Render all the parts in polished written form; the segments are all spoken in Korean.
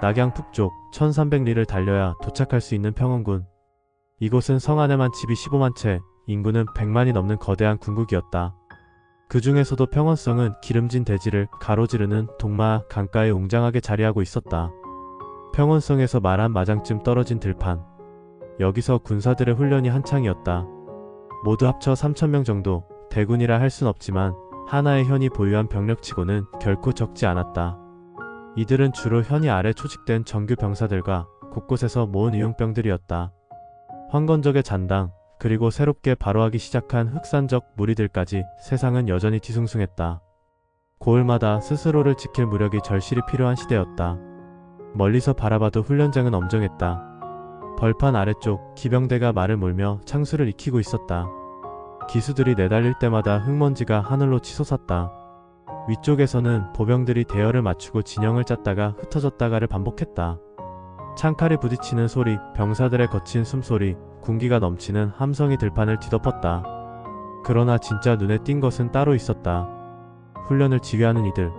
낙양 북쪽 1300리를 달려야 도착할 수 있는 평원군. 이곳은 성 안에만 집이 15만 채, 인구는 100만이 넘는 거대한 궁국이었다. 그 중에서도 평원성은 기름진 대지를 가로지르는 동마 강가에 웅장하게 자리하고 있었다. 평원성에서 말 한 마장쯤 떨어진 들판. 여기서 군사들의 훈련이 한창이었다. 모두 합쳐 3,000명 정도, 대군이라 할 순 없지만 하나의 현이 보유한 병력치고는 결코 적지 않았다. 이들은 주로 현이 아래 초직된 정규 병사들과 곳곳에서 모은 의용병들이었다. 황건적의 잔당, 그리고 새롭게 바로하기 시작한 흑산적 무리들까지 세상은 여전히 뒤숭숭했다. 고을마다 스스로를 지킬 무력이 절실히 필요한 시대였다. 멀리서 바라봐도 훈련장은 엄정했다. 벌판 아래쪽 기병대가 말을 몰며 창수를 익히고 있었다. 기수들이 내달릴 때마다 흙먼지가 하늘로 치솟았다. 위쪽에서는 보병들이 대열을 맞추고 진영을 짰다가 흩어졌다가를 반복했다. 창칼이 부딪히는 소리, 병사들의 거친 숨소리, 군기가 넘치는 함성이 들판을 뒤덮었다. 그러나 진짜 눈에 띈 것은 따로 있었다. 훈련을 지휘하는 이들.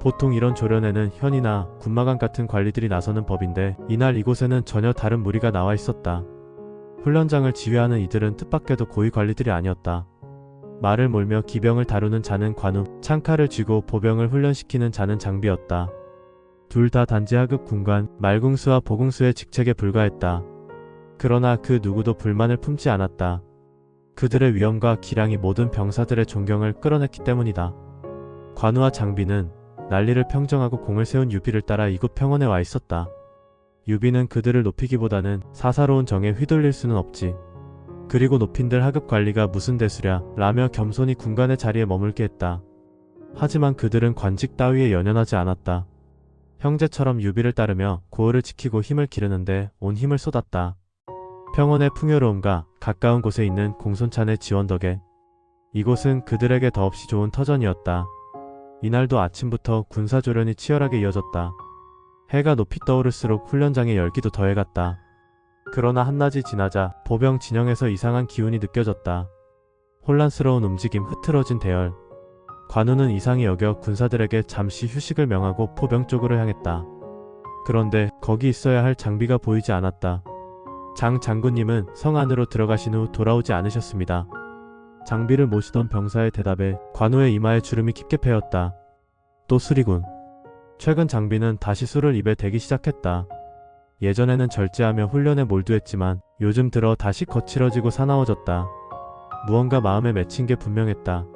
보통 이런 조련에는 현이나 군마관 같은 관리들이 나서는 법인데 이날 이곳에는 전혀 다른 무리가 나와 있었다. 훈련장을 지휘하는 이들은 뜻밖에도 고위 관리들이 아니었다. 말을 몰며 기병을 다루는 자는 관우, 창칼을 쥐고 보병을 훈련시키는 자는 장비였다. 둘 다 단지 하급 군관, 말궁수와 보궁수의 직책에 불과했다. 그러나 그 누구도 불만을 품지 않았다. 그들의 위엄과 기량이 모든 병사들의 존경을 끌어냈기 때문이다. 관우와 장비는 난리를 평정하고 공을 세운 유비를 따라 이곳 평원에 와 있었다. 유비는 그들을 높이기보다는 사사로운 정에 휘둘릴 수는 없지. 그리고 높인들 하급 관리가 무슨 대수랴 라며 겸손히 군관의 자리에 머물게 했다. 하지만 그들은 관직 따위에 연연하지 않았다. 형제처럼 유비를 따르며 고을을 지키고 힘을 기르는데 온 힘을 쏟았다. 평원의 풍요로움과 가까운 곳에 있는 공손찬의 지원 덕에 이곳은 그들에게 더없이 좋은 터전이었다. 이날도 아침부터 군사조련이 치열하게 이어졌다. 해가 높이 떠오를수록 훈련장의 열기도 더해갔다. 그러나 한낮이 지나자 보병 진영에서 이상한 기운이 느껴졌다. 혼란스러운 움직임, 흐트러진 대열. 관우는 이상히 여겨 군사들에게 잠시 휴식을 명하고 포병 쪽으로 향했다. 그런데 거기 있어야 할 장비가 보이지 않았다. 장 장군님은 성 안으로 들어가신 후 돌아오지 않으셨습니다. 장비를 모시던 병사의 대답에 관우의 이마에 주름이 깊게 패였다. 또 술이군. 최근 장비는 다시 술을 입에 대기 시작했다. 예전에는 절제하며 훈련에 몰두했지만 요즘 들어 다시 거칠어지고 사나워졌다. 무언가 마음에 맺힌 게 분명했다.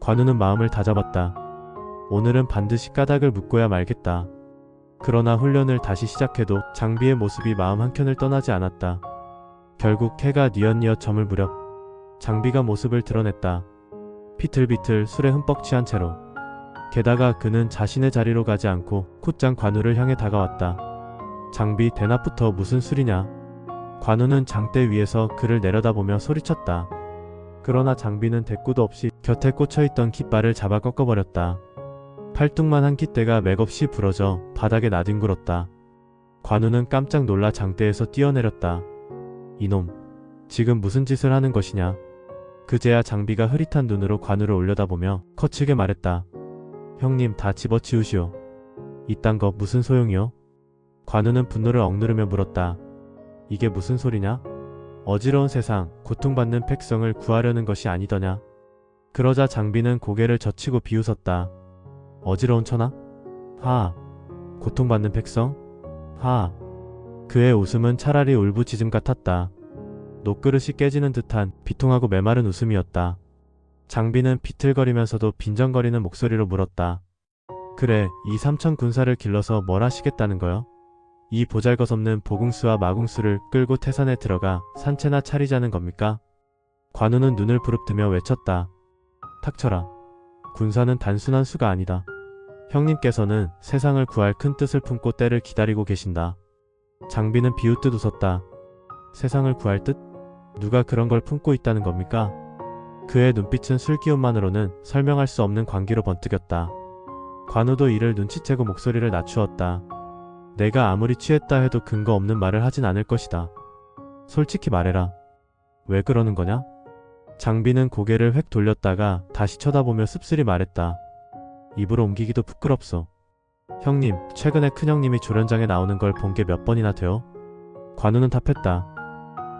관우는 마음을 다잡았다. 오늘은 반드시 까닭을 묻고야 말겠다. 그러나 훈련을 다시 시작해도 장비의 모습이 마음 한켠을 떠나지 않았다. 결국 해가 뉘엿뉘엿 저물 무렵 장비가 모습을 드러냈다. 비틀비틀 술에 흠뻑 취한 채로. 게다가 그는 자신의 자리로 가지 않고 곧장 관우를 향해 다가왔다. 장비, 대낮부터 무슨 술이냐? 관우는 장대 위에서 그를 내려다보며 소리쳤다. 그러나 장비는 대꾸도 없이 곁에 꽂혀있던 깃발을 잡아 꺾어버렸다. 팔뚝만한 깃대가 맥없이 부러져 바닥에 나뒹굴었다. 관우는 깜짝 놀라 장대에서 뛰어내렸다. 이놈, 지금 무슨 짓을 하는 것이냐? 그제야 장비가 흐릿한 눈으로 관우를 올려다보며 거칠게 말했다. 형님, 다 집어치우시오. 이딴 거 무슨 소용이요? 관우는 분노를 억누르며 물었다. 이게 무슨 소리냐? 어지러운 세상, 고통받는 백성을 구하려는 것이 아니더냐? 그러자 장비는 고개를 젖히고 비웃었다. 어지러운 천하? 하. 고통받는 백성? 하. 그의 웃음은 차라리 울부짖음 같았다. 녹그릇이 깨지는 듯한 비통하고 메마른 웃음이었다. 장비는 비틀거리면서도 빈정거리는 목소리로 물었다. 그래, 이 3천 군사를 길러서 뭘 하시겠다는 거요? 이 보잘것없는 보궁수와 마궁수를 끌고 태산에 들어가 산채나 차리자는 겁니까? 관우는 눈을 부릅뜨며 외쳤다. 탁쳐라. 군사는 단순한 수가 아니다. 형님께서는 세상을 구할 큰 뜻을 품고 때를 기다리고 계신다. 장비는 비웃듯 웃었다. 세상을 구할 뜻? 누가 그런 걸 품고 있다는 겁니까? 그의 눈빛은 술기운만으로는 설명할 수 없는 광기로 번뜩였다. 관우도 이를 눈치채고 목소리를 낮추었다. 내가 아무리 취했다 해도 근거 없는 말을 하진 않을 것이다. 솔직히 말해라. 왜 그러는 거냐? 장비는 고개를 획 돌렸다가 다시 쳐다보며 씁쓸히 말했다. 입으로 옮기기도 부끄럽소. 형님, 최근에 큰형님이 조련장에 나오는 걸 본 게 몇 번이나 돼요? 관우는 답했다.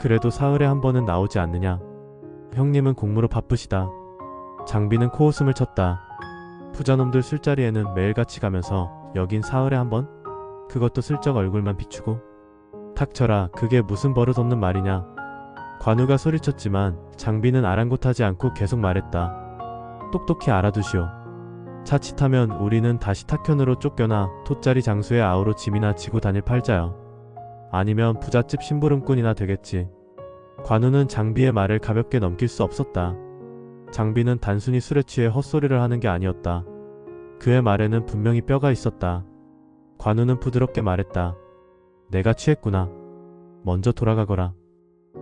그래도 사흘에 한 번은 나오지 않느냐? 형님은 공무로 바쁘시다. 장비는 코웃음을 쳤다. 부자놈들 술자리에는 매일같이 가면서 여긴 사흘에 한 번? 그것도 슬쩍 얼굴만 비추고? 탁쳐라, 그게 무슨 버릇없는 말이냐? 관우가 소리쳤지만 장비는 아랑곳하지 않고 계속 말했다. 똑똑히 알아두시오. 자칫하면 우리는 다시 탁현으로 쫓겨나 돛자리 장수의 아우로 짐이나 지고 다닐 팔자요. 아니면 부잣집 심부름꾼이나 되겠지. 관우는 장비의 말을 가볍게 넘길 수 없었다. 장비는 단순히 술에 취해 헛소리를 하는 게 아니었다. 그의 말에는 분명히 뼈가 있었다. 관우는 부드럽게 말했다. 내가 취했구나. 먼저 돌아가거라.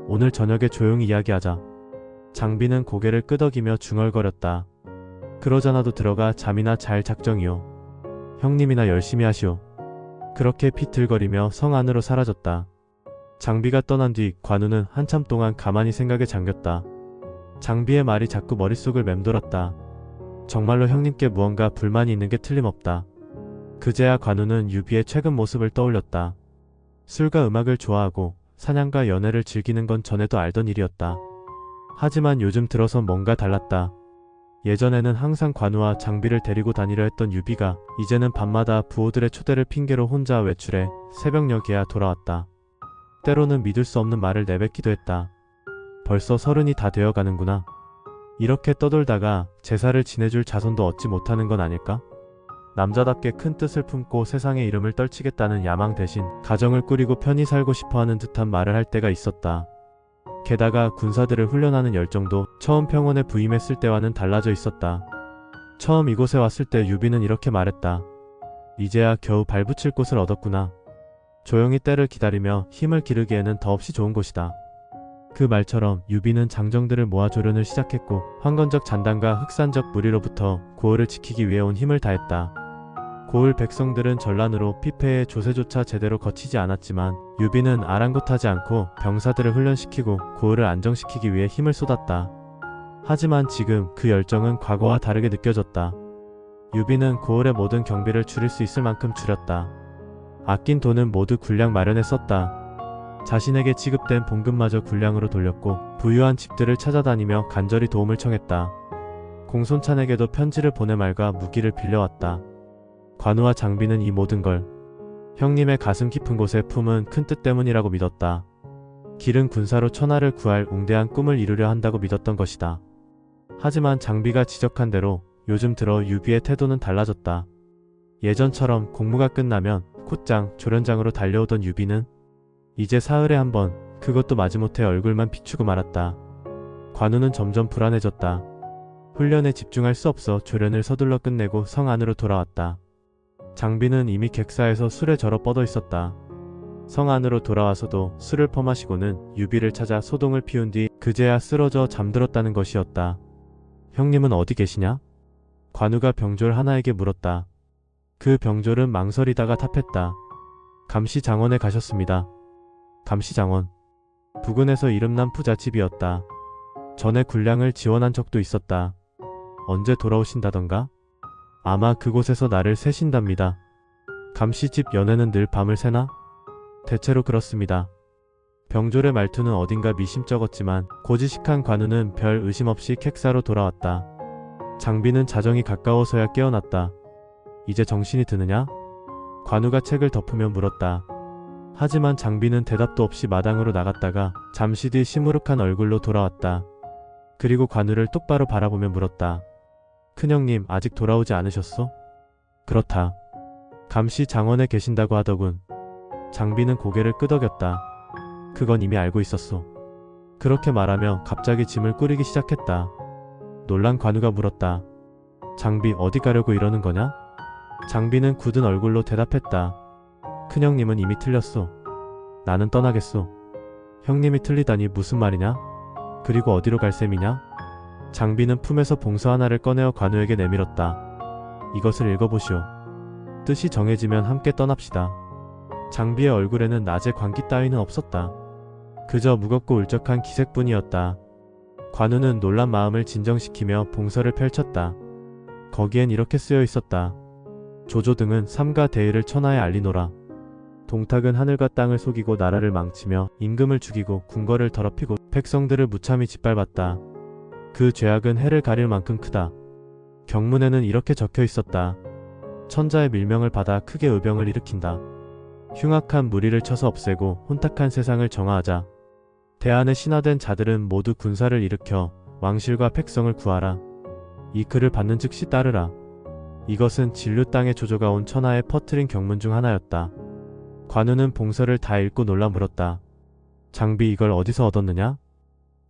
오늘 저녁에 조용히 이야기하자. 장비는 고개를 끄덕이며 중얼거렸다. 그러자나도 들어가 잠이나 잘 작정이요. 형님이나 열심히 하시오. 그렇게 비틀거리며 성 안으로 사라졌다. 장비가 떠난 뒤 관우는 한참 동안 가만히 생각에 잠겼다. 장비의 말이 자꾸 머릿속을 맴돌았다. 정말로 형님께 무언가 불만이 있는 게 틀림없다. 그제야 관우는 유비의 최근 모습을 떠올렸다. 술과 음악을 좋아하고 사냥과 연애를 즐기는 건 전에도 알던 일이었다. 하지만 요즘 들어선 뭔가 달랐다. 예전에는 항상 관우와 장비를 데리고 다니려 했던 유비가 이제는 밤마다 부호들의 초대를 핑계로 혼자 외출해 새벽녘에야 돌아왔다. 때로는 믿을 수 없는 말을 내뱉기도 했다. 벌써 30이 다 되어가는구나. 이렇게 떠돌다가 제사를 지내줄 자손도 얻지 못하는 건 아닐까? 남자답게 큰 뜻을 품고 세상의 이름을 떨치겠다는 야망 대신 가정을 꾸리고 편히 살고 싶어하는 듯한 말을 할 때가 있었다. 게다가 군사들을 훈련하는 열정도 처음 평원에 부임했을 때와는 달라져 있었다. 처음 이곳에 왔을 때 유비는 이렇게 말했다. 이제야 겨우 발붙일 곳을 얻었구나. 조용히 때를 기다리며 힘을 기르기에는 더없이 좋은 곳이다. 그 말처럼 유비는 장정들을 모아 조련을 시작했고 황건적 잔당과 흑산적 무리로부터 고을을 지키기 위해 온 힘을 다했다. 고을 백성들은 전란으로 피폐의 조세조차 제대로 거치지 않았지만 유비는 아랑곳하지 않고 병사들을 훈련시키고 고을을 안정시키기 위해 힘을 쏟았다. 하지만 지금 그 열정은 과거와 다르게 느껴졌다. 유비는 고을의 모든 경비를 줄일 수 있을 만큼 줄였다. 아낀 돈은 모두 군량 마련에 썼다. 자신에게 지급된 봉급마저 군량으로 돌렸고 부유한 집들을 찾아다니며 간절히 도움을 청했다. 공손찬에게도 편지를 보내 말과 무기를 빌려왔다. 관우와 장비는 이 모든 걸 형님의 가슴 깊은 곳에 품은 큰 뜻 때문이라고 믿었다. 길은 군사로 천하를 구할 웅대한 꿈을 이루려 한다고 믿었던 것이다. 하지만 장비가 지적한 대로 요즘 들어 유비의 태도는 달라졌다. 예전처럼 공무가 끝나면 콧장, 조련장으로 달려오던 유비는 이제 사흘에 한 번, 그것도 마지못해 얼굴만 비추고 말았다. 관우는 점점 불안해졌다. 훈련에 집중할 수 없어 조련을 서둘러 끝내고 성 안으로 돌아왔다. 장비는 이미 객사에서 술에 절어 뻗어 있었다. 성 안으로 돌아와서도 술을 퍼마시고는 유비를 찾아 소동을 피운 뒤 그제야 쓰러져 잠들었다는 것이었다. 형님은 어디 계시냐? 관우가 병졸 하나에게 물었다. 그 병졸은 망설이다가 답했다. 감시장원에 가셨습니다. 감시장원. 부근에서 이름난 부잣집이었다. 전에 군량을 지원한 적도 있었다. 언제 돌아오신다던가? 아마 그곳에서 나를 새신답니다. 감시집 연회는 늘 밤을 새나? 대체로 그렇습니다. 병졸의 말투는 어딘가 미심쩍었지만 고지식한 관우는 별 의심 없이 객사로 돌아왔다. 장비는 자정이 가까워서야 깨어났다. 이제 정신이 드느냐? 관우가 책을 덮으며 물었다. 하지만 장비는 대답도 없이 마당으로 나갔다가 잠시 뒤 시무룩한 얼굴로 돌아왔다. 그리고 관우를 똑바로 바라보며 물었다. 큰형님 아직 돌아오지 않으셨어? 그렇다. 감시 장원에 계신다고 하더군. 장비는 고개를 끄덕였다. 그건 이미 알고 있었소. 그렇게 말하며 갑자기 짐을 꾸리기 시작했다. 놀란 관우가 물었다. 장비 어디 가려고 이러는 거냐? 장비는 굳은 얼굴로 대답했다. 큰형님은 이미 틀렸소. 나는 떠나겠소. 형님이 틀리다니 무슨 말이냐? 그리고 어디로 갈 셈이냐? 장비는 품에서 봉서 하나를 꺼내어 관우에게 내밀었다. 이것을 읽어보시오. 뜻이 정해지면 함께 떠납시다. 장비의 얼굴에는 낮의 광기 따위는 없었다. 그저 무겁고 울적한 기색뿐이었다. 관우는 놀란 마음을 진정시키며 봉서를 펼쳤다. 거기엔 이렇게 쓰여 있었다. 조조 등은 삼가 대의를 천하에 알리노라. 동탁은 하늘과 땅을 속이고 나라를 망치며 임금을 죽이고 궁궐을 더럽히고 백성들을 무참히 짓밟았다. 그 죄악은 해를 가릴 만큼 크다. 경문에는 이렇게 적혀 있었다. 천자의 밀명을 받아 크게 의병을 일으킨다. 흉악한 무리를 쳐서 없애고 혼탁한 세상을 정화하자. 대안에 신화된 자들은 모두 군사를 일으켜 왕실과 백성을 구하라. 이 글을 받는 즉시 따르라. 이것은 진류 땅에 조조가 온 천하에 퍼뜨린 경문 중 하나였다. 관우는 봉서를 다 읽고 놀라 물었다. 장비 이걸 어디서 얻었느냐?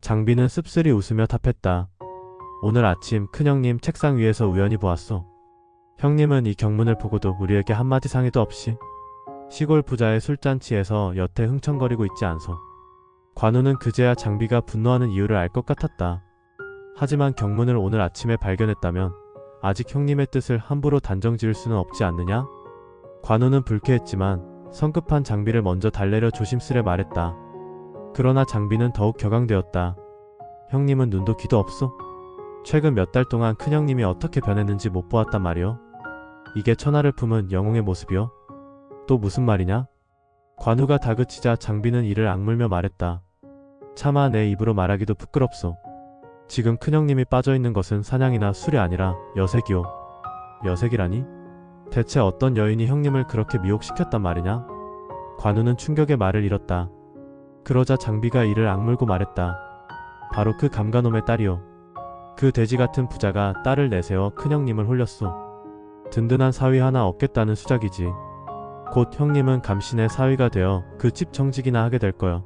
장비는 씁쓸히 웃으며 답했다. 오늘 아침 큰형님 책상 위에서 우연히 보았소. 형님은 이 경문을 보고도 우리에게 한마디 상의도 없이 시골 부자의 술잔치에서 여태 흥청거리고 있지 않소. 관우는 그제야 장비가 분노하는 이유를 알 것 같았다. 하지만 경문을 오늘 아침에 발견했다면 아직 형님의 뜻을 함부로 단정 지을 수는 없지 않느냐? 관우는 불쾌했지만 성급한 장비를 먼저 달래려 조심스레 말했다. 그러나 장비는 더욱 격앙되었다. 형님은 눈도 귀도 없소? 최근 몇 달 동안 큰형님이 어떻게 변했는지 못 보았단 말이오. 이게 천하를 품은 영웅의 모습이오? 또 무슨 말이냐? 관우가 다그치자 장비는 이를 악물며 말했다. 차마 내 입으로 말하기도 부끄럽소. 지금 큰형님이 빠져있는 것은 사냥이나 술이 아니라 여색이오. 여색이라니? 대체 어떤 여인이 형님을 그렇게 미혹시켰단 말이냐? 관우는 충격의 말을 잃었다. 그러자 장비가 이를 악물고 말했다. 바로 그 감가놈의 딸이오. 그 돼지 같은 부자가 딸을 내세워 큰형님을 홀렸소. 든든한 사위 하나 얻겠다는 수작이지. 곧 형님은 감신의 사위가 되어 그 집 청직이나 하게 될 거요.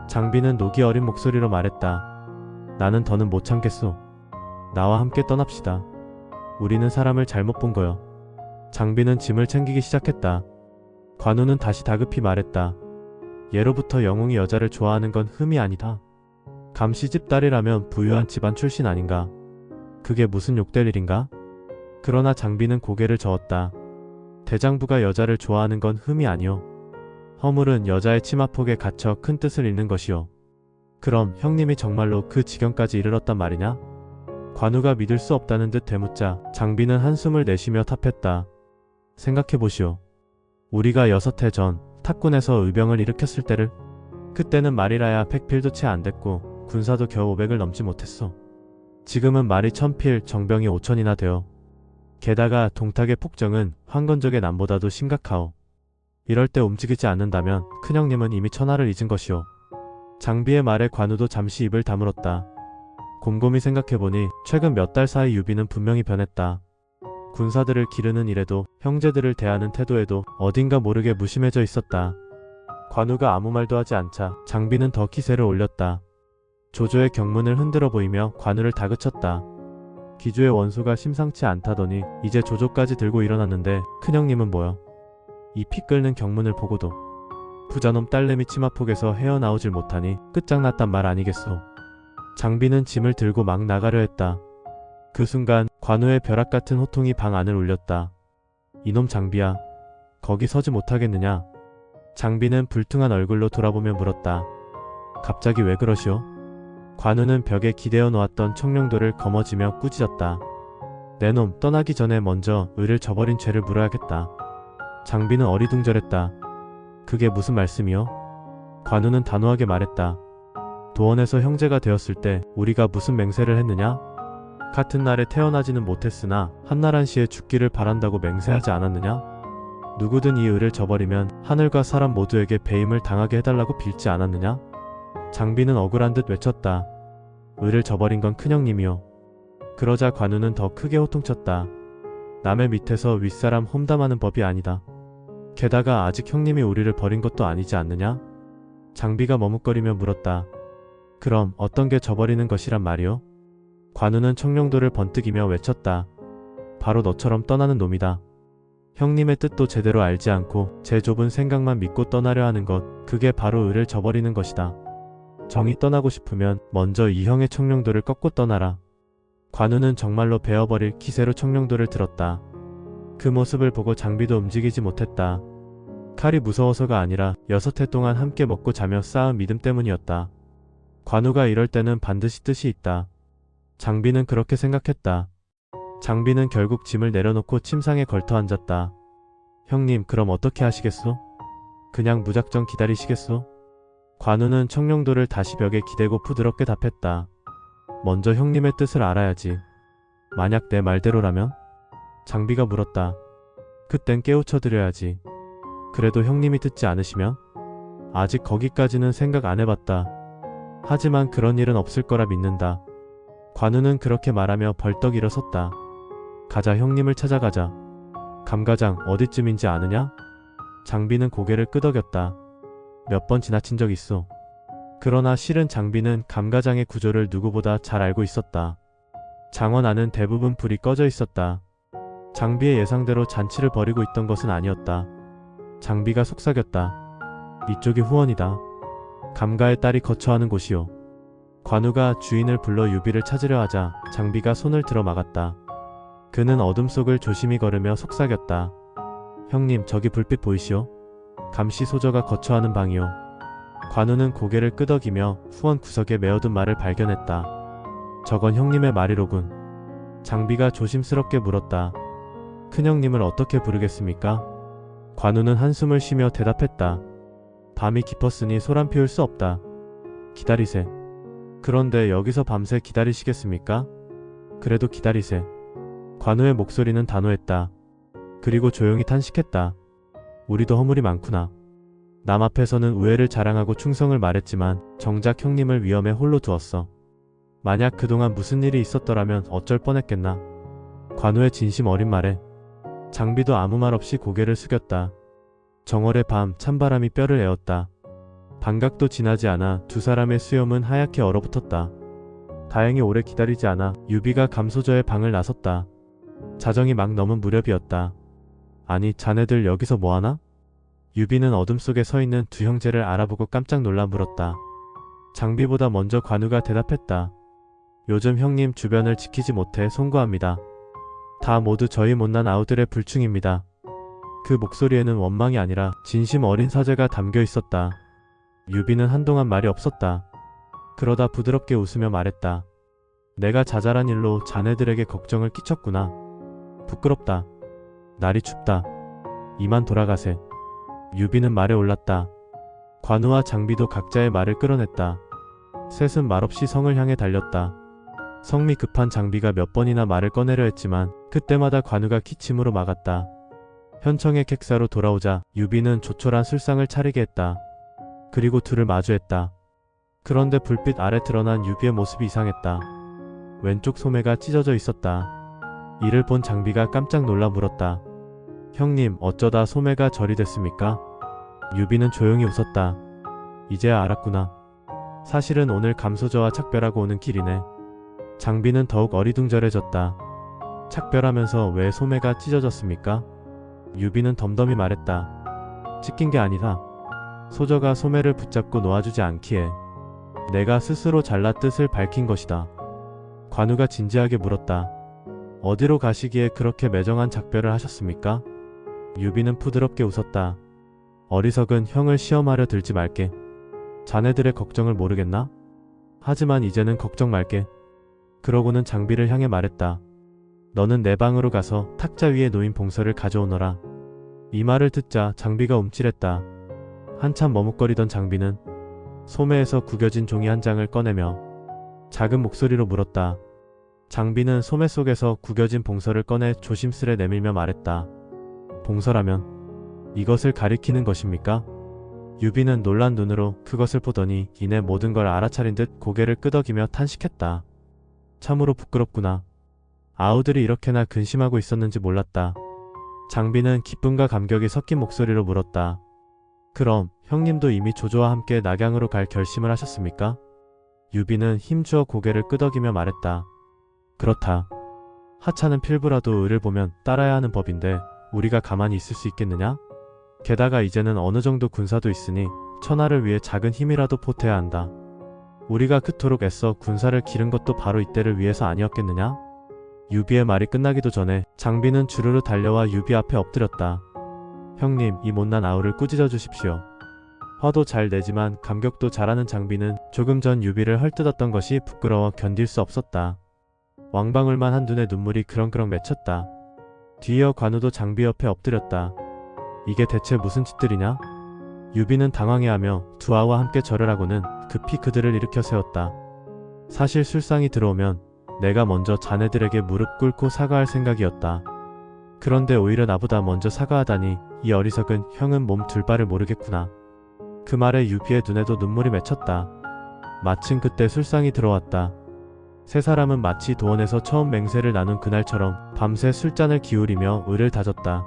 장비는 녹이 어린 목소리로 말했다. 나는 더는 못 참겠소. 나와 함께 떠납시다. 우리는 사람을 잘못 본 거요. 장비는 짐을 챙기기 시작했다. 관우는 다시 다급히 말했다. 예로부터 영웅이 여자를 좋아하는 건 흠이 아니다. 감시집 딸이라면 부유한 집안 출신 아닌가. 그게 무슨 욕될 일인가? 그러나 장비는 고개를 저었다. 대장부가 여자를 좋아하는 건 흠이 아니오. 허물은 여자의 치마폭에 갇혀 큰 뜻을 잃는 것이오. 그럼 형님이 정말로 그 지경까지 이르렀단 말이냐? 관우가 믿을 수 없다는 듯 되묻자 장비는 한숨을 내쉬며 답했다. 생각해보시오. 우리가 6해 전 탁군에서 의병을 일으켰을 때를, 그때는 말이라야 100필도 채 안 됐고 군사도 겨우 500을 넘지 못했어. 지금은 말이 1000필, 정병이 5000이나 되어 게다가 동탁의 폭정은 황건적의 남보다도 심각하오. 이럴 때 움직이지 않는다면 큰형님은 이미 천하를 잊은 것이오. 장비의 말에 관우도 잠시 입을 다물었다. 곰곰이 생각해보니 최근 몇 달 사이 유비는 분명히 변했다. 군사들을 기르는 일에도 형제들을 대하는 태도에도 어딘가 모르게 무심해져 있었다. 관우가 아무 말도 하지 않자 장비는 더 기세를 올렸다. 조조의 경문을 흔들어 보이며 관우를 다그쳤다. 기주의 원수가 심상치 않다더니 이제 조조까지 들고 일어났는데 큰형님은 뭐여? 이 피 끓는 경문을 보고도 부자놈 딸내미 치마폭에서 헤어나오질 못하니 끝장났단 말 아니겠소. 장비는 짐을 들고 막 나가려 했다. 그 순간 관우의 벼락같은 호통이 방 안을 울렸다. 이놈 장비야, 거기 서지 못하겠느냐? 장비는 불퉁한 얼굴로 돌아보며 물었다. 갑자기 왜 그러시오? 관우는 벽에 기대어 놓았던 청룡도를 거머쥐며 꾸짖었다. 내 놈 떠나기 전에 먼저 의를 저버린 죄를 물어야겠다. 장비는 어리둥절했다. 그게 무슨 말씀이요? 관우는 단호하게 말했다. 도원에서 형제가 되었을 때 우리가 무슨 맹세를 했느냐? 같은 날에 태어나지는 못했으나 한나란 씨의 죽기를 바란다고 맹세하지 않았느냐? 누구든 이 의를 저버리면 하늘과 사람 모두에게 배임을 당하게 해달라고 빌지 않았느냐? 장비는 억울한 듯 외쳤다. 의를 저버린 건 큰형님이요. 그러자 관우는 더 크게 호통쳤다. 남의 밑에서 윗사람 험담하는 법이 아니다. 게다가 아직 형님이 우리를 버린 것도 아니지 않느냐? 장비가 머뭇거리며 물었다. 그럼 어떤 게 저버리는 것이란 말이오? 관우는 청룡도를 번뜩이며 외쳤다. 바로 너처럼 떠나는 놈이다. 형님의 뜻도 제대로 알지 않고 제 좁은 생각만 믿고 떠나려 하는 것, 그게 바로 의를 저버리는 것이다. 정이 떠나고 싶으면 먼저 이 형의 청룡도를 꺾고 떠나라. 관우는 정말로 베어버릴 기세로 청룡도를 들었다. 그 모습을 보고 장비도 움직이지 못했다. 칼이 무서워서가 아니라 6해 동안 함께 먹고 자며 쌓은 믿음 때문이었다. 관우가 이럴 때는 반드시 뜻이 있다. 장비는 그렇게 생각했다. 장비는 결국 짐을 내려놓고 침상에 걸터 앉았다. 형님, 그럼 어떻게 하시겠소? 그냥 무작정 기다리시겠소? 관우는 청룡도를 다시 벽에 기대고 부드럽게 답했다. 먼저 형님의 뜻을 알아야지. 만약 내 말대로라면? 장비가 물었다. 그땐 깨우쳐 드려야지. 그래도 형님이 듣지 않으시면? 아직 거기까지는 생각 안 해봤다. 하지만 그런 일은 없을 거라 믿는다. 관우는 그렇게 말하며 벌떡 일어섰다. 가자, 형님을 찾아가자. 감가장 어디쯤인지 아느냐? 장비는 고개를 끄덕였다. 몇 번 지나친 적 있어. 그러나 실은 장비는 감가장의 구조를 누구보다 잘 알고 있었다. 장원 안은 대부분 불이 꺼져 있었다. 장비의 예상대로 잔치를 벌이고 있던 것은 아니었다. 장비가 속삭였다. 이쪽이 후원이다. 감가의 딸이 거처하는 곳이요. 관우가 주인을 불러 유비를 찾으려 하자 장비가 손을 들어 막았다. 그는 어둠 속을 조심히 걸으며 속삭였다. 형님, 저기 불빛 보이시오? 감시 소저가 거처하는 방이요. 관우는 고개를 끄덕이며 후원 구석에 메어둔 말을 발견했다. 저건 형님의 말이로군. 장비가 조심스럽게 물었다. 큰형님을 어떻게 부르겠습니까? 관우는 한숨을 쉬며 대답했다. 밤이 깊었으니 소란 피울 수 없다. 기다리세. 그런데 여기서 밤새 기다리시겠습니까? 그래도 기다리세. 관우의 목소리는 단호했다. 그리고 조용히 탄식했다. 우리도 허물이 많구나. 남 앞에서는 우애를 자랑하고 충성을 말했지만 정작 형님을 위험에 홀로 두었어. 만약 그동안 무슨 일이 있었더라면 어쩔 뻔했겠나. 관우의 진심 어린 말에 장비도 아무 말 없이 고개를 숙였다. 정월의 밤, 찬바람이 뼈를 에웠다. 반각도 지나지 않아 두 사람의 수염은 하얗게 얼어붙었다. 다행히 오래 기다리지 않아 유비가 감소저의 방을 나섰다. 자정이 막 넘은 무렵이었다. 아니, 자네들 여기서 뭐하나? 유비는 어둠 속에 서 있는 두 형제를 알아보고 깜짝 놀라 물었다. 장비보다 먼저 관우가 대답했다. 요즘 형님 주변을 지키지 못해 송구합니다. 다 모두 저희 못난 아우들의 불충입니다. 그 목소리에는 원망이 아니라 진심 어린 사죄가 담겨 있었다. 유비는 한동안 말이 없었다. 그러다 부드럽게 웃으며 말했다. 내가 자잘한 일로 자네들에게 걱정을 끼쳤구나. 부끄럽다. 날이 춥다. 이만 돌아가세. 유비는 말에 올랐다. 관우와 장비도 각자의 말을 끌어냈다. 셋은 말없이 성을 향해 달렸다. 성미 급한 장비가 몇 번이나 말을 꺼내려 했지만 그때마다 관우가 기침으로 막았다. 현청의 객사로 돌아오자 유비는 조촐한 술상을 차리게 했다. 그리고 둘을 마주했다. 그런데 불빛 아래 드러난 유비의 모습이 이상했다. 왼쪽 소매가 찢어져 있었다. 이를 본 장비가 깜짝 놀라 물었다. 형님, 어쩌다 소매가 절이 됐습니까? 유비는 조용히 웃었다. 이제야 알았구나. 사실은 오늘 감소저와 착별하고 오는 길이네. 장비는 더욱 어리둥절해졌다. 착별하면서 왜 소매가 찢어졌습니까? 유비는 덤덤히 말했다. 찢긴 게 아니라 소저가 소매를 붙잡고 놓아주지 않기에 내가 스스로 잘라 뜻을 밝힌 것이다. 관우가 진지하게 물었다. 어디로 가시기에 그렇게 매정한 작별을 하셨습니까? 유비는 부드럽게 웃었다. 어리석은 형을 시험하려 들지 말게. 자네들의 걱정을 모르겠나? 하지만 이제는 걱정 말게. 그러고는 장비를 향해 말했다. 너는 내 방으로 가서 탁자 위에 놓인 봉서를 가져오너라. 이 말을 듣자 장비가 움찔했다. 한참 머뭇거리던 장비는 소매에서 구겨진 종이 한 장을 꺼내며 작은 목소리로 물었다. 장비는 소매 속에서 구겨진 봉서를 꺼내 조심스레 내밀며 말했다. 봉서라면 이것을 가리키는 것입니까? 유비는 놀란 눈으로 그것을 보더니 이내 모든 걸 알아차린 듯 고개를 끄덕이며 탄식했다. 참으로 부끄럽구나. 아우들이 이렇게나 근심하고 있었는지 몰랐다. 장비는 기쁨과 감격이 섞인 목소리로 물었다. 그럼 형님도 이미 조조와 함께 낙양으로 갈 결심을 하셨습니까? 유비는 힘주어 고개를 끄덕이며 말했다. 그렇다. 하찮은 필부라도 을을 보면 따라야 하는 법인데 우리가 가만히 있을 수 있겠느냐? 게다가 이제는 어느 정도 군사도 있으니 천하를 위해 작은 힘이라도 보태야 한다. 우리가 그토록 애써 군사를 기른 것도 바로 이때를 위해서 아니었겠느냐? 유비의 말이 끝나기도 전에 장비는 주르르 달려와 유비 앞에 엎드렸다. 형님, 이 못난 아우를 꾸짖어 주십시오. 화도 잘 내지만 감격도 잘하는 장비는 조금 전 유비를 헐뜯었던 것이 부끄러워 견딜 수 없었다. 왕방울만 한 눈에 눈물이 그렁그렁 맺혔다. 뒤이어 관우도 장비 옆에 엎드렸다. 이게 대체 무슨 짓들이냐? 유비는 당황해하며 두 아우와 함께 절을 하고는 급히 그들을 일으켜 세웠다. 사실 술상이 들어오면 내가 먼저 자네들에게 무릎 꿇고 사과할 생각이었다. 그런데 오히려 나보다 먼저 사과하다니 이 어리석은 형은 몸 둘 바를 모르겠구나. 그 말에 유비의 눈에도 눈물이 맺혔다. 마침 그때 술상이 들어왔다. 세 사람은 마치 도원에서 처음 맹세를 나눈 그날처럼 밤새 술잔을 기울이며 의를 다졌다.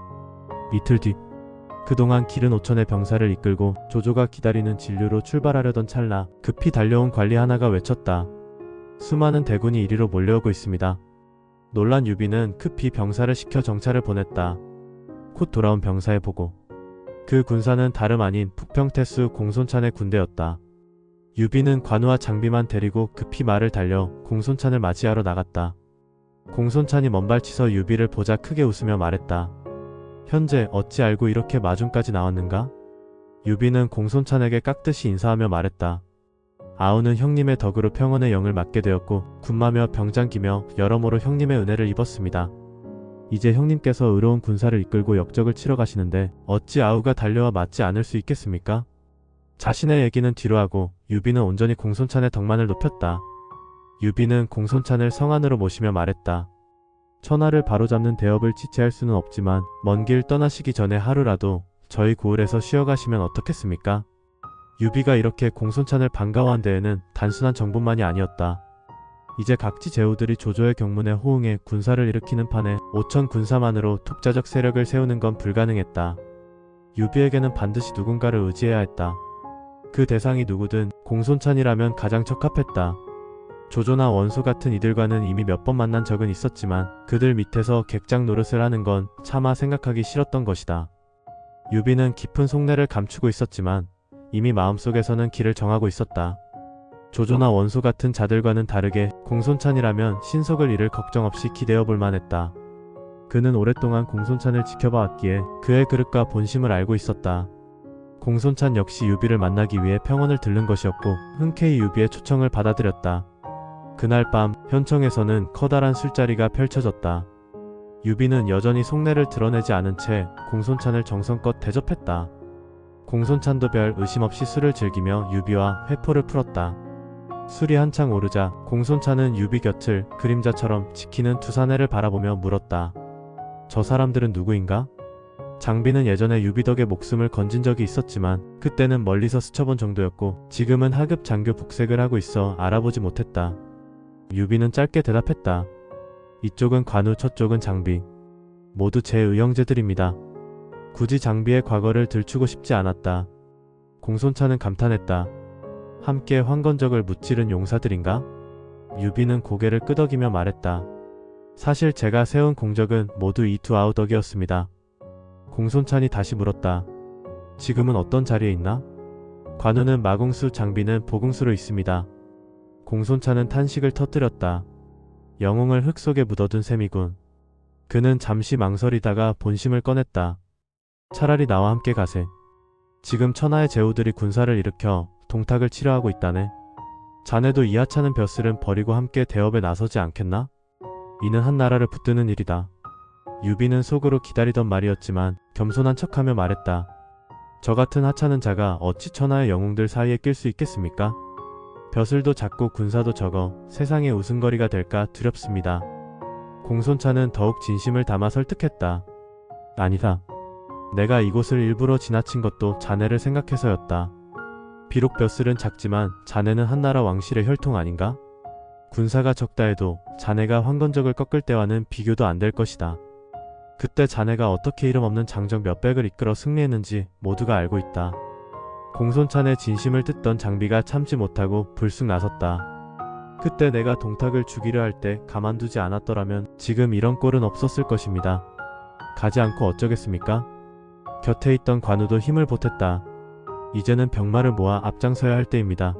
이틀 뒤 그동안 기른 5천의 병사를 이끌고 조조가 기다리는 진류로 출발하려던 찰나 급히 달려온 관리 하나가 외쳤다. 수많은 대군이 이리로 몰려오고 있습니다. 놀란 유비는 급히 병사를 시켜 정찰을 보냈다. 곧 돌아온 병사에 보고 그 군사는 다름 아닌 북평태수 공손찬의 군대였다. 유비는 관우와 장비만 데리고 급히 말을 달려 공손찬을 맞이하러 나갔다. 공손찬이 먼발치서 유비를 보자 크게 웃으며 말했다. 현재 어찌 알고 이렇게 마중까지 나왔는가? 유비는 공손찬에게 깍듯이 인사하며 말했다. 아우는 형님의 덕으로 평원의 영을 맡게 되었고 군마며 병장기며 여러모로 형님의 은혜를 입었습니다. 이제 형님께서 의로운 군사를 이끌고 역적을 치러 가시는데 어찌 아우가 달려와 맞지 않을 수 있겠습니까? 자신의 얘기는 뒤로 하고 유비는 온전히 공손찬의 덕만을 높였다. 유비는 공손찬을 성 안으로 모시며 말했다. 천하를 바로잡는 대업을 지체할 수는 없지만 먼 길 떠나시기 전에 하루라도 저희 고을에서 쉬어가시면 어떻겠습니까? 유비가 이렇게 공손찬을 반가워한 데에는 단순한 정분만이 아니었다. 이제 각지 제후들이 조조의 경문에 호응해 군사를 일으키는 판에 5천 군사만으로 독자적 세력을 세우는 건 불가능했다. 유비에게는 반드시 누군가를 의지해야 했다. 그 대상이 누구든 공손찬이라면 가장 적합했다. 조조나 원소 같은 이들과는 이미 몇 번 만난 적은 있었지만 그들 밑에서 객장 노릇을 하는 건 차마 생각하기 싫었던 것이다. 유비는 깊은 속내를 감추고 있었지만 이미 마음속에서는 길을 정하고 있었다. 조조나 원소 같은 자들과는 다르게 공손찬이라면 신속을 잃을 걱정 없이 기대어 볼 만했다. 그는 오랫동안 공손찬을 지켜봐왔기에 그의 그릇과 본심을 알고 있었다. 공손찬 역시 유비를 만나기 위해 평원을 들른 것이었고 흔쾌히 유비의 초청을 받아들였다. 그날 밤 현청에서는 커다란 술자리가 펼쳐졌다. 유비는 여전히 속내를 드러내지 않은 채 공손찬을 정성껏 대접했다. 공손찬도 별 의심 없이 술을 즐기며 유비와 회포를 풀었다. 술이 한창 오르자 공손찬은 유비 곁을 그림자처럼 지키는 두 사내를 바라보며 물었다. 저 사람들은 누구인가? 장비는 예전에 유비 덕에 목숨을 건진 적이 있었지만 그때는 멀리서 스쳐본 정도였고 지금은 하급 장교 복색을 하고 있어 알아보지 못했다. 유비는 짧게 대답했다. 이쪽은 관우, 저쪽은 장비. 모두 제 의형제들입니다. 굳이 장비의 과거를 들추고 싶지 않았다. 공손찬은 감탄했다. 함께 황건적을 무찌른 용사들인가? 유비는 고개를 끄덕이며 말했다. 사실 제가 세운 공적은 모두 이 두 아우 덕이었습니다. 공손찬이 다시 물었다. 지금은 어떤 자리에 있나? 관우는 마궁수, 장비는 보궁수로 있습니다. 공손찬은 탄식을 터뜨렸다. 영웅을 흙 속에 묻어둔 셈이군. 그는 잠시 망설이다가 본심을 꺼냈다. 차라리 나와 함께 가세. 지금 천하의 제후들이 군사를 일으켜 동탁을 치러하고 있다네. 자네도 이 하찮은 벼슬은 버리고 함께 대업에 나서지 않겠나? 이는 한 나라를 붙드는 일이다. 유비는 속으로 기다리던 말이었지만 겸손한 척하며 말했다. 저 같은 하찮은 자가 어찌 천하의 영웅들 사이에 낄 수 있겠습니까? 벼슬도 작고 군사도 적어 세상의 웃음거리가 될까 두렵습니다. 공손찬은 더욱 진심을 담아 설득했다. 아니다. 내가 이곳을 일부러 지나친 것도 자네를 생각해서였다. 비록 벼슬은 작지만 자네는 한나라 왕실의 혈통 아닌가? 군사가 적다 해도 자네가 황건적을 꺾을 때와는 비교도 안 될 것이다. 그때 자네가 어떻게 이름 없는 장정 몇백을 이끌어 승리했는지 모두가 알고 있다. 공손찬의 진심을 듣던 장비가 참지 못하고 불쑥 나섰다. 그때 내가 동탁을 죽이려 할 때 가만두지 않았더라면 지금 이런 꼴은 없었을 것입니다. 가지 않고 어쩌겠습니까? 곁에 있던 관우도 힘을 보탰다. 이제는 병마를 모아 앞장서야 할 때입니다.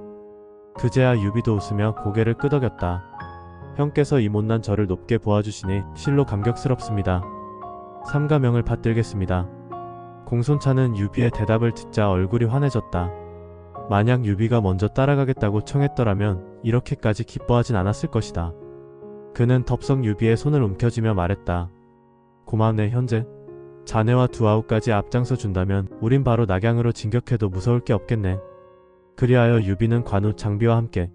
그제야 유비도 웃으며 고개를 끄덕였다. 형께서 이 못난 저를 높게 보아주시니 실로 감격스럽습니다. 삼가명을 받들겠습니다. 공손찬은 유비의 대답을 듣자 얼굴이 환해졌다. 만약 유비가 먼저 따라가겠다고 청했더라면 이렇게까지 기뻐하진 않았을 것이다. 그는 덥석 유비의 손을 움켜쥐며 말했다. 고맙네 현재. 자네와 두아우까지 앞장서 준다면 우린 바로 낙양으로 진격해도 무서울 게 없겠네. 그리하여 유비는 관우 장비와 함께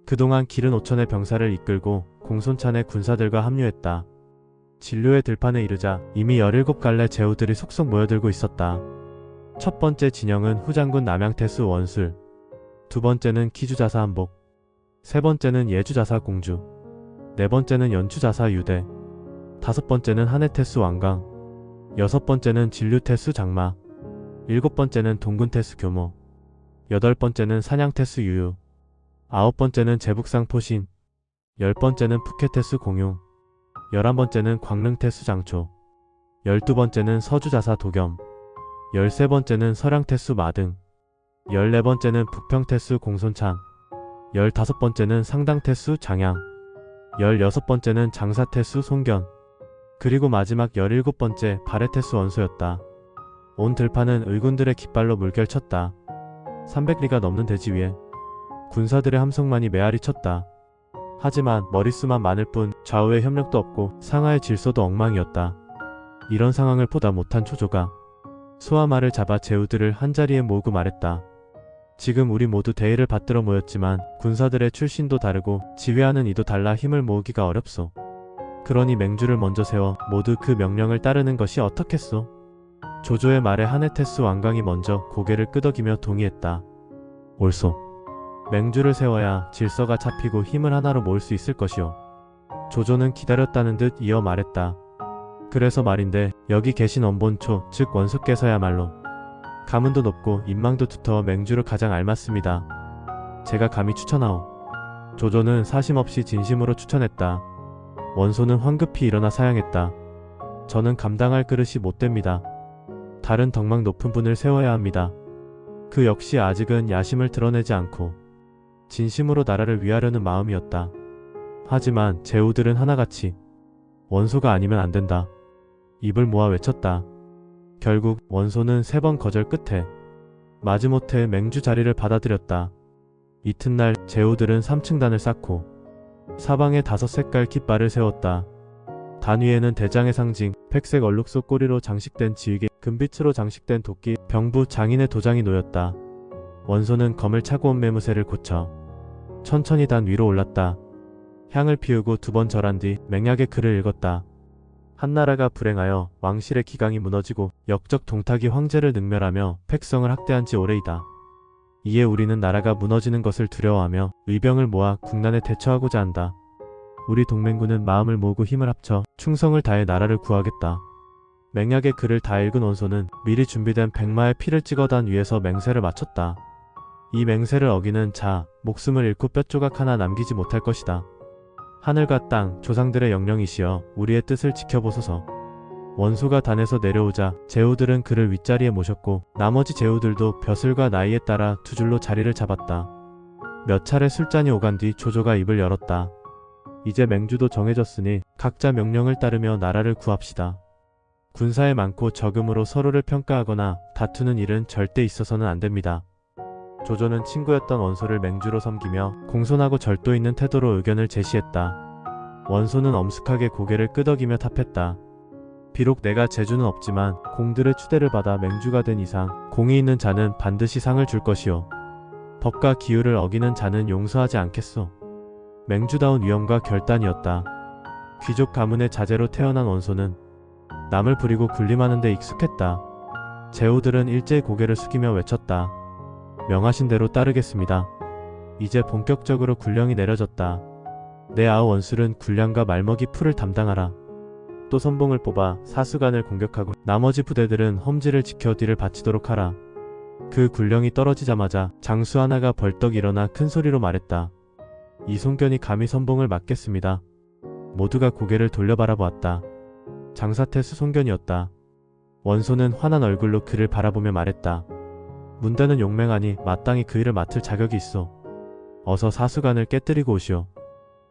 그동안 기른 5천의 병사를 이끌고 공손찬의 군사들과 합류했다. 진료의 들판에 이르자 이미 17갈래 제후들이 속속 모여들고 있었다. 첫 번째 진영은 후장군 남양태수 원술, 두 번째는 기주자사 한복, 세 번째는 예주자사 공주, 네 번째는 연추자사 유대, 다섯 번째는 한해태수 왕강, 여섯 번째는 진류태수 장마, 일곱 번째는 동군태수 교모, 여덟 번째는 산양태수 유유, 아홉 번째는 제북상 포신, 열 번째는 푸켓태수 공용, 11번째는 광릉태수 장초, 12번째는 서주자사 도겸, 13번째는 서량태수 마등, 14번째는 북평태수 공손창, 15번째는 상당태수 장양, 16번째는 장사태수 송견, 그리고 마지막 17번째 바레태수 원소였다. 온 들판은 의군들의 깃발로 물결쳤다. 300리가 넘는 대지 위에 군사들의 함성만이 메아리 쳤다. 하지만 머릿수만 많을 뿐 좌우의 협력도 없고 상하의 질서도 엉망이었다. 이런 상황을 보다 못한 초조가 소와 말을 잡아 제후들을 한자리에 모으고 말했다. 지금 우리 모두 대의를 받들어 모였지만 군사들의 출신도 다르고 지휘하는 이도 달라 힘을 모으기가 어렵소. 그러니 맹주를 먼저 세워 모두 그 명령을 따르는 것이 어떻겠소? 조조의 말에 한해태수 왕강이 먼저 고개를 끄덕이며 동의했다. 옳소. 맹주를 세워야 질서가 잡히고 힘을 하나로 모을 수 있을 것이오. 조조는 기다렸다는 듯 이어 말했다. 그래서 말인데 여기 계신 원본초 즉 원수께서야말로 가문도 높고 인망도 두터워 맹주를 가장 알맞습니다. 제가 감히 추천하오. 조조는 사심없이 진심으로 추천했다. 원소는 황급히 일어나 사양했다. 저는 감당할 그릇이 못됩니다. 다른 덕망 높은 분을 세워야 합니다. 그 역시 아직은 야심을 드러내지 않고 진심으로 나라를 위하려는 마음이었다. 하지만 제후들은 하나같이 원소가 아니면 안 된다. 입을 모아 외쳤다. 결국 원소는 3번 거절 끝에 마지못해 맹주 자리를 받아들였다. 이튿날 제후들은 3층단을 쌓고 사방에 5색깔 깃발을 세웠다. 단 위에는 대장의 상징 백색 얼룩소 꼬리로 장식된 지휘개, 금빛으로 장식된 도끼, 병부 장인의 도장이 놓였다. 원소는 검을 차고 온 매무새를 고쳐 천천히 단 위로 올랐다. 향을 피우고 2번 절한 뒤 맹약의 글을 읽었다. 한나라가 불행하여 왕실의 기강이 무너지고 역적 동탁이 황제를 능멸하며 백성을 학대한 지 오래이다. 이에 우리는 나라가 무너지는 것을 두려워하며 의병을 모아 국난에 대처하고자 한다. 우리 동맹군은 마음을 모으고 힘을 합쳐 충성을 다해 나라를 구하겠다. 맹약의 글을 다 읽은 원소는 미리 준비된 백마의 피를 찍어 단 위에서 맹세를 마쳤다. 이 맹세를 어기는 자, 목숨을 잃고 뼈조각 하나 남기지 못할 것이다. 하늘과 땅, 조상들의 영령이시여 우리의 뜻을 지켜보소서. 원소가 단에서 내려오자 제후들은 그를 윗자리에 모셨고 나머지 제후들도 벼슬과 나이에 따라 2줄로 자리를 잡았다. 몇 차례 술잔이 오간 뒤 조조가 입을 열었다. 이제 맹주도 정해졌으니 각자 명령을 따르며 나라를 구합시다. 군사에 많고 적음으로 서로를 평가하거나 다투는 일은 절대 있어서는 안 됩니다. 조조는 친구였던 원소를 맹주로 섬기며 공손하고 절도 있는 태도로 의견을 제시했다. 원소는 엄숙하게 고개를 끄덕이며 답했다. 비록 내가 재주는 없지만 공들의 추대를 받아 맹주가 된 이상 공이 있는 자는 반드시 상을 줄 것이오. 법과 기율을 어기는 자는 용서하지 않겠소. 맹주다운 위엄과 결단이었다. 귀족 가문의 자제로 태어난 원소는 남을 부리고 군림하는 데 익숙했다. 제후들은 일제히 고개를 숙이며 외쳤다. 명하신 대로 따르겠습니다. 이제 본격적으로 군령이 내려졌다. 내 아우 원술은 군량과 말먹이 풀을 담당하라. 또 선봉을 뽑아 사수관을 공격하고 나머지 부대들은 험지를 지켜 뒤를 바치도록 하라. 그 군령이 떨어지자마자 장수 하나가 벌떡 일어나 큰 소리로 말했다. 이송견이 감히 선봉을 맡겠습니다. 모두가 고개를 돌려 바라보았다. 장사태수 송견이었다. 원소는 환한 얼굴로 그를 바라보며 말했다. 문대는 용맹하니 마땅히 그 일을 맡을 자격이 있어. 어서 사수관을 깨뜨리고 오시오.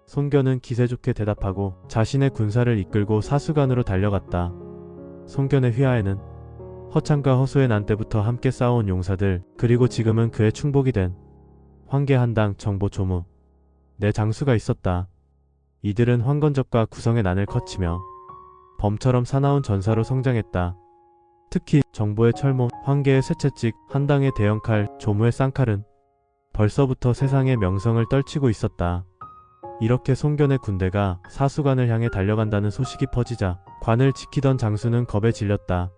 송견은 기세 좋게 대답하고 자신의 군사를 이끌고 사수관으로 달려갔다. 송견의 휘하에는 허창과 허수의 난 때부터 함께 싸워온 용사들, 그리고 지금은 그의 충복이 된 황계 한당 정보 조무 내 장수가 있었다. 이들은 황건적과 구성의 난을 거치며 범처럼 사나운 전사로 성장했다. 특히 정보의 철모, 황계의 쇠채찍, 한당의 대형칼, 조무의 쌍칼은 벌써부터 세상의 명성을 떨치고 있었다. 이렇게 송견의 군대가 사수관을 향해 달려간다는 소식이 퍼지자 관을 지키던 장수는 겁에 질렸다.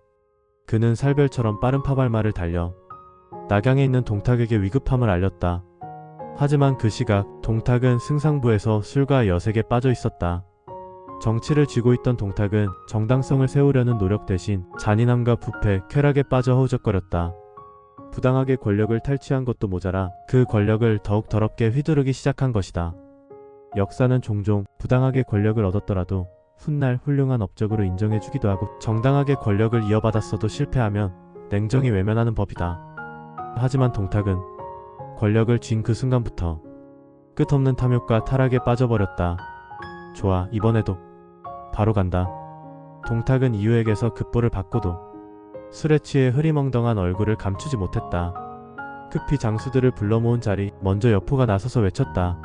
그는 살별처럼 빠른 파발마를 달려 낙양에 있는 동탁에게 위급함을 알렸다. 하지만 그 시각 동탁은 승상부에서 술과 여색에 빠져 있었다. 정치를 쥐고 있던 동탁은 정당성을 세우려는 노력 대신 잔인함과 부패, 쾌락에 빠져 허우적거렸다. 부당하게 권력을 탈취한 것도 모자라 그 권력을 더욱 더럽게 휘두르기 시작한 것이다. 역사는 종종 부당하게 권력을 얻었더라도 훗날 훌륭한 업적으로 인정해주기도 하고 정당하게 권력을 이어받았어도 실패하면 냉정히 외면하는 법이다. 하지만 동탁은 권력을 쥔 그 순간부터 끝없는 탐욕과 타락에 빠져버렸다. 좋아, 이번에도 바로 간다. 동탁은 이유에게서 급보를 받고도 술에 취해 흐리멍덩한 얼굴을 감추지 못했다. 급히 장수들을 불러 모은 자리 먼저 여포가 나서서 외쳤다.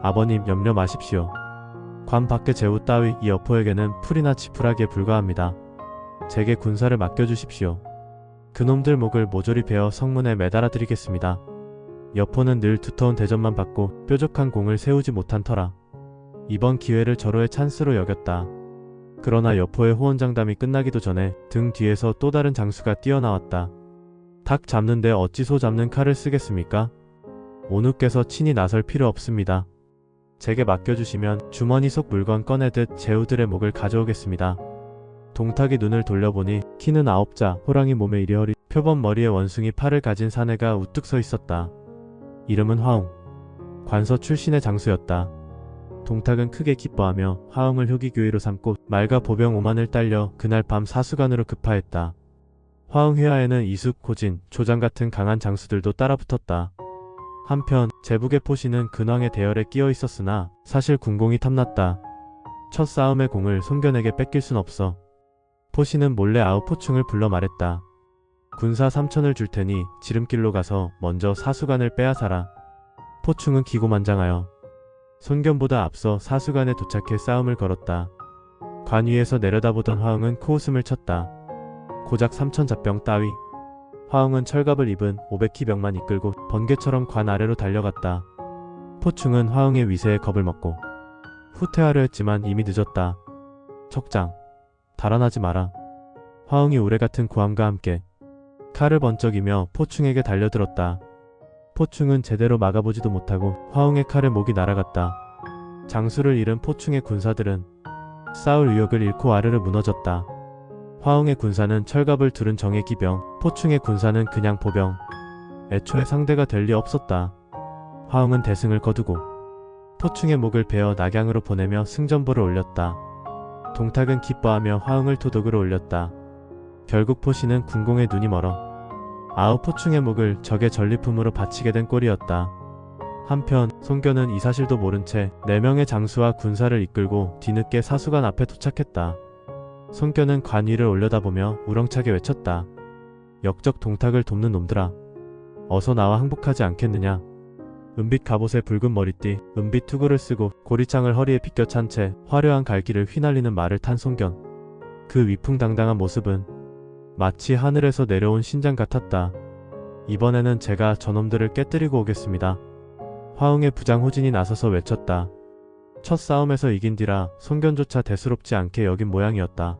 아버님, 염려 마십시오. 관 밖의 제후 따위 이 여포에게는 풀이나 지푸라기에 불과합니다. 제게 군사를 맡겨주십시오. 그놈들 목을 모조리 베어 성문에 매달아 드리겠습니다. 여포는 늘 두터운 대접만 받고 뾰족한 공을 세우지 못한 터라 이번 기회를 절호의 찬스로 여겼다. 그러나 여포의 호언장담이 끝나기도 전에 등 뒤에서 또 다른 장수가 뛰어나왔다. 닭 잡는데 어찌 소 잡는 칼을 쓰겠습니까? 오누께서 친히 나설 필요 없습니다. 제게 맡겨주시면 주머니 속 물건 꺼내듯 제후들의 목을 가져오겠습니다. 동탁이 눈을 돌려보니 키는 9자, 호랑이 몸에 이리허리, 표범 머리에 원숭이 팔을 가진 사내가 우뚝 서 있었다. 이름은 화웅. 관서 출신의 장수였다. 동탁은 크게 기뻐하며 화웅을 효기교의로 삼고 말과 보병 5만을 딸려 그날 밤 사수관으로 급파했다. 화웅 휘하에는 이숙, 호진, 조장 같은 강한 장수들도 따라붙었다. 한편 제북의 포시는 근왕의 대열에 끼어 있었으나 사실 군공이 탐났다. 첫 싸움의 공을 송견에게 뺏길 순 없어. 포시는 몰래 아우포충을 불러 말했다. 군사 3천을 줄 테니 지름길로 가서 먼저 사수관을 빼앗아라. 포충은 기고만장하여 손견보다 앞서 사수관에 도착해 싸움을 걸었다. 관 위에서 내려다보던 화웅은 코웃음을 쳤다. 고작 3천 잡병 따위. 화웅은 철갑을 입은 500키 병만 이끌고 번개처럼 관 아래로 달려갔다. 포충은 화웅의 위세에 겁을 먹고 후퇴하려 했지만 이미 늦었다. 척장, 달아나지 마라. 화웅이 우레같은 고함과 함께 칼을 번쩍이며 포충에게 달려들었다. 포충은 제대로 막아보지도 못하고 화웅의 칼에 목이 날아갔다. 장수를 잃은 포충의 군사들은 싸울 의욕을 잃고 아르르 무너졌다. 화웅의 군사는 철갑을 두른 정예 기병, 포충의 군사는 그냥 보병. 애초에 상대가 될 리 없었다. 화웅은 대승을 거두고 포충의 목을 베어 낙양으로 보내며 승전보를 올렸다. 동탁은 기뻐하며 화웅을 토독으로 올렸다. 결국 포시는 군공에 눈이 멀어 아우 포충의 목을 적의 전리품으로 바치게 된 꼴이었다. 한편 송견은 이 사실도 모른 채 4명의 장수와 군사를 이끌고 뒤늦게 사수관 앞에 도착했다. 송견은 관 위를 올려다보며 우렁차게 외쳤다. 역적 동탁을 돕는 놈들아, 어서 나와 항복하지 않겠느냐. 은빛 갑옷에 붉은 머리띠, 은빛 투구를 쓰고 고리창을 허리에 비껴 찬 채 화려한 갈기를 휘날리는 말을 탄 송견. 그 위풍당당한 모습은 마치 하늘에서 내려온 신장 같았다. 이번에는 제가 저놈들을 깨뜨리고 오겠습니다. 화웅의 부장 호진이 나서서 외쳤다. 첫 싸움에서 이긴 뒤라 송견조차 대수롭지 않게 여긴 모양이었다.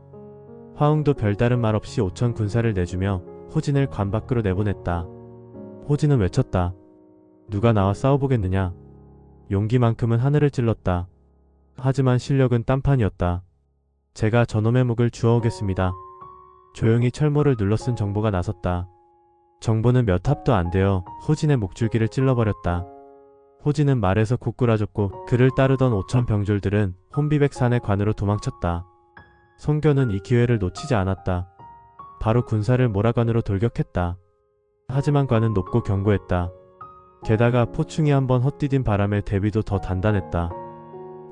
화웅도 별다른 말 없이 5천 군사를 내주며 호진을 관 밖으로 내보냈다. 호진은 외쳤다. 누가 나와 싸워보겠느냐. 용기만큼은 하늘을 찔렀다. 하지만 실력은 딴판이었다. 제가 저놈의 목을 주워오겠습니다. 조용히 철모를 눌러쓴 정보가 나섰다. 정보는 몇 합도 안 되어 호진의 목줄기를 찔러버렸다. 호진은 말에서 고꾸라졌고 그를 따르던 5천 병졸들은 혼비백산의 관으로 도망쳤다. 송견은 이 기회를 놓치지 않았다. 바로 군사를 몰아관으로 돌격했다. 하지만 관은 높고 견고했다. 게다가 포충이 한번 헛디딘 바람에 대비도 더 단단했다.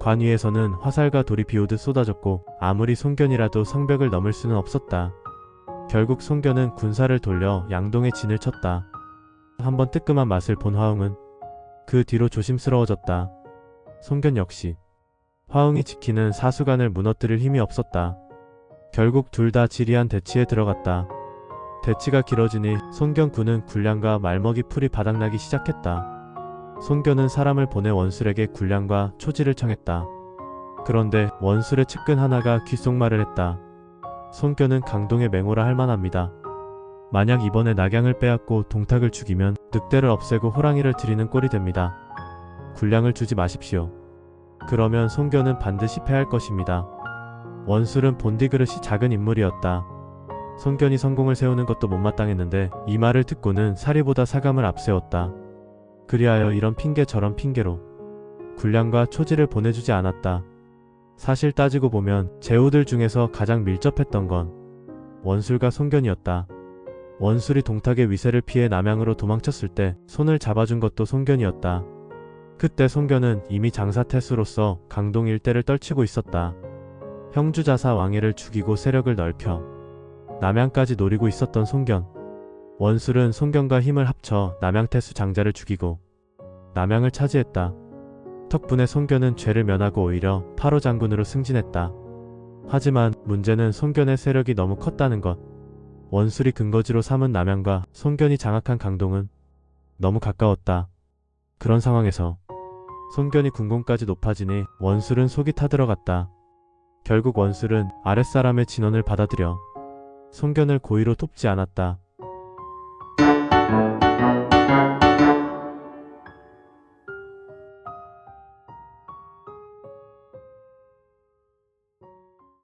관 위에서는 화살과 돌이 비오듯 쏟아졌고 아무리 송견이라도 성벽을 넘을 수는 없었다. 결국 송견은 군사를 돌려 양동에 진을 쳤다. 한번 뜨끔한 맛을 본 화웅은 그 뒤로 조심스러워졌다. 송견 역시 화웅이 지키는 사수관을 무너뜨릴 힘이 없었다. 결국 둘 다 지리한 대치에 들어갔다. 대치가 길어지니 손견군은 군량과 말먹이 풀이 바닥나기 시작했다. 손견은 사람을 보내 원술에게 군량과 초지를 청했다. 그런데 원술의 측근 하나가 귓속말을 했다. 손견은 강동의 맹호라 할 만합니다. 만약 이번에 낙양을 빼앗고 동탁을 죽이면 늑대를 없애고 호랑이를 들이는 꼴이 됩니다. 군량을 주지 마십시오. 그러면 손견은 반드시 패할 것입니다. 원술은 본디 그릇이 작은 인물이었다. 손견이 성공을 세우는 것도 못마땅했는데 이 말을 듣고는 사리보다 사감을 앞세웠다. 그리하여 이런 핑계 저런 핑계로 군량과 초지를 보내주지 않았다. 사실 따지고 보면 제후들 중에서 가장 밀접했던 건 원술과 손견이었다. 원술이 동탁의 위세를 피해 남양으로 도망쳤을 때 손을 잡아준 것도 손견이었다. 그때 손견은 이미 장사태수로서 강동 일대를 떨치고 있었다. 형주자사 왕해를 죽이고 세력을 넓혀 남양까지 노리고 있었던 손견. 원술은 손견과 힘을 합쳐 남양태수 장자를 죽이고 남양을 차지했다. 덕분에 손견은 죄를 면하고 오히려 파로 장군으로 승진했다. 하지만 문제는 손견의 세력이 너무 컸다는 것. 원술이 근거지로 삼은 남양과 손견이 장악한 강동은 너무 가까웠다. 그런 상황에서 손견이 군공까지 높아지니 원술은 속이 타들어갔다. 결국 원술은 아랫사람의 진언을 받아들여 손견을 고의로 돕지 않았다.